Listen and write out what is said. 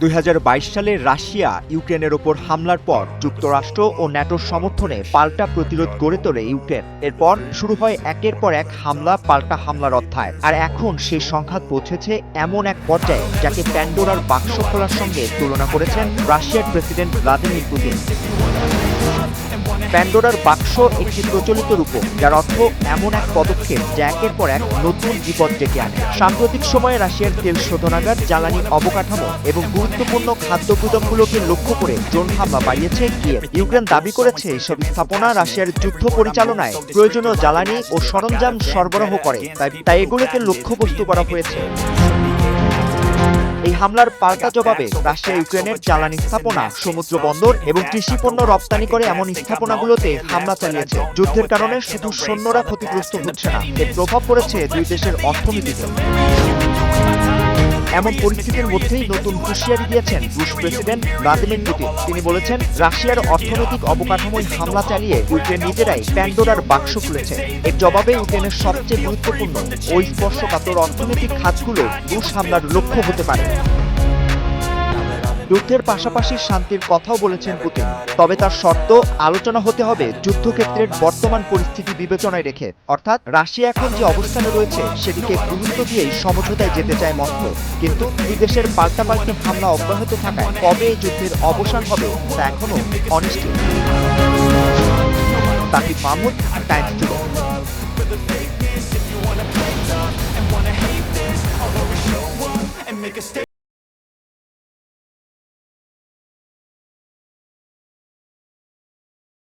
2022 সালে রাশিয়া ইউক্রেনের ওপর হামলার পর যুক্তরাষ্ট্র ও ন্যাটোর সমর্থনে পাল্টা প্রতিরোধ গড়ে তোলে ইউক্রেন। এরপর শুরু হয় একের পর এক হামলা পাল্টা হামলার অধ্যায়। আর এখন সেই সংঘাত পৌঁছেছে এমন এক পর্যায়ে যাকে প্যান্ডোরার বাক্স খোলার সঙ্গে তুলনা করেছেন রাশিয়ার প্রেসিডেন্ট ভ্লাদিমির পুতিন। প্যান্ডোরার বাক্স একটি প্রচলিত রূপক, যার অর্থ এমন এক পদক্ষেপ যা একের পর এক নতুন বিপদ ডেকে আনে। সাম্প্রতিক সময়ে রাশিয়ার তেল শোধনাগার, জ্বালানি অবকাঠামো এবং গুরুত্বপূর্ণ খাদ্য গুদামগুলোকে লক্ষ্য করে ড্রোন হামলা বাড়িয়েছে কিয়েভ। ইউক্রেন দাবি করেছে এসব স্থাপনা রাশিয়ার যুদ্ধ পরিচালনায় প্রয়োজনীয় জ্বালানি ও সরঞ্জাম সরবরাহ করে, তাই এগুলোকে লক্ষ্যবস্তু করা হয়েছে। এই হামলার পাল্টা জবাবে রাশিয়া ইউক্রেনের জ্বালানি স্থাপনা, সমুদ্র বন্দর এবং কৃষি পণ্য রপ্তানি করে এমন স্থাপনাগুলোতে হামলা চালিয়েছে। যুদ্ধের কারণে শুধু সৈন্যরা ক্ষতিগ্রস্ত হচ্ছে না, এর প্রভাব পড়েছে দুই দেশের অর্থনীতিতে। এমন পরিস্থিতির মধ্যেই নতুন হুঁশিয়ারি দিয়েছেন রুশ প্রেসিডেন্ট ভ্লাদিমির পুতিন। তিনি বলেছেন, রাশিয়ার অর্থনৈতিক অবকাঠামোয় হামলা চালিয়ে ইউক্রেন নিজেরাই প্যান্ডোরার বাক্স খুলেছে। এর জবাবে ইউক্রেনের সবচেয়ে গুরুত্বপূর্ণ ও স্পর্শকাতর অর্থনৈতিক খাতগুলো রুশ হামলার লক্ষ্য হতে পারে। যুদ্ধের পাশাপাশি শান্তির কথাও বলেছেন পুতিন, তবে তার শর্ত আলোচনা হতে হবে যুদ্ধক্ষেত্রের বর্তমান পরিস্থিতি বিবেচনায় রেখে। অর্থাৎ রাশিয়া এখন যে অবস্থানে রয়েছে সেটিকে গুরুত্ব দিয়েই সমঝোতায় যেতে চায় মস্কো। কিন্তু দুই দেশের পাল্টাপাল্টি হামলা অব্যাহত থাকায় কবে এই যুদ্ধের অবসান হবে তা এখনো অনিশ্চিত। তাকিব মাহমুদ, টাইমস টুডে।